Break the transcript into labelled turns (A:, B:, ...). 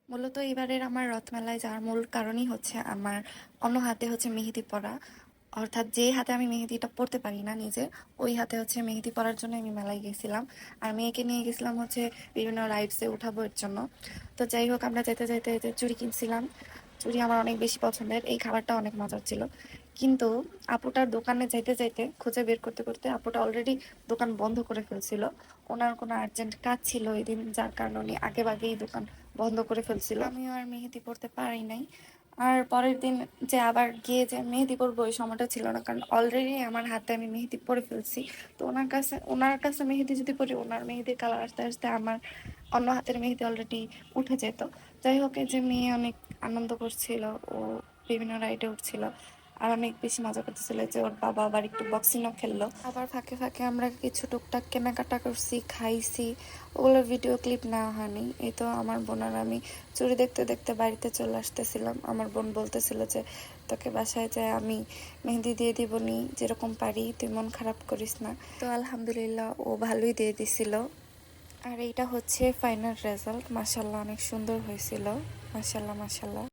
A: মূলত এবারের আমার রথমেলায় যাওয়ার মূল কারণই হচ্ছে আমার অন্য হাতে হচ্ছে মেহেদি পরা, অর্থাৎ যে হাতে আমি মেহেদিটা পরতে পারি না নিজে, ওই হাতে হচ্ছে মেহেদি পরার জন্য আমি মেলায় গেছিলাম। আর মেয়েকে নিয়ে গেছিলাম হচ্ছে বিভিন্ন রাইডসে উঠাবো এর জন্য। তো যাই হোক, আমরা যেতে যেতে যে চুড়ি কিনছিলাম, চুড়ি আমার অনেক বেশি পছন্দের, এই খাবারটা অনেক মজার ছিল। কিন্তু আপুটার দোকানে যাইতে যাইতে খুঁজে বের করতে করতে আপুটা অলরেডি দোকান বন্ধ করে ফেলছিল। ওনার কোনো আর্জেন্ট কাজ ছিল ওই দিন, যার কারণে উনি আগে ভাগেই দোকান বন্ধ করে ফেলছিল। আমিও আর মেহেদি পড়তে পারি নাই। আর পরের দিন যে আবার গিয়ে যে মেহেদি পরবো ওই সময়টা ছিল না, কারণ অলরেডি আমার হাতে আমি মেহেদি পরে ফেলছি। তো ওনার কাছে মেহেদি যদি পরি, ওনার মেহেদির কালার আস্তে আস্তে আমার অন্য হাতের মেহেদি অলরেডি উঠে যেত। যাই হোক, এই যে মেয়ে অনেক আনন্দ করছিল, ও বিভিন্ন রাইডে উঠছিল আর অনেক বেশি মজা করতেছিল যে ওর বাবা আবার একটু বক্সিংও খেললো। আবার ফাঁকে ফাঁকে আমরা কিছু টুকটাক কেনাকাটা করছি, খাইছি, ওগুলোর ভিডিও ক্লিপ নেওয়া হয়নি। এই তো আমার বোন আর আমি চুরি দেখতে দেখতে বাড়িতে চলে আসতেছিলাম। আমার বোন বলতেছিল যে তোকে বাসায় যায় আমি মেহেদি দিয়ে দিবনি, যেরকম পারি, তুই মন খারাপ করিস না। তো আলহামদুলিল্লাহ ও ভালোই দিয়ে দিছিল। আর এইটা হচ্ছে ফাইনাল রেজাল্ট, মাশাল্লাহ অনেক সুন্দর হয়েছিল, মাশাল্লাহ মাশাল্লাহ।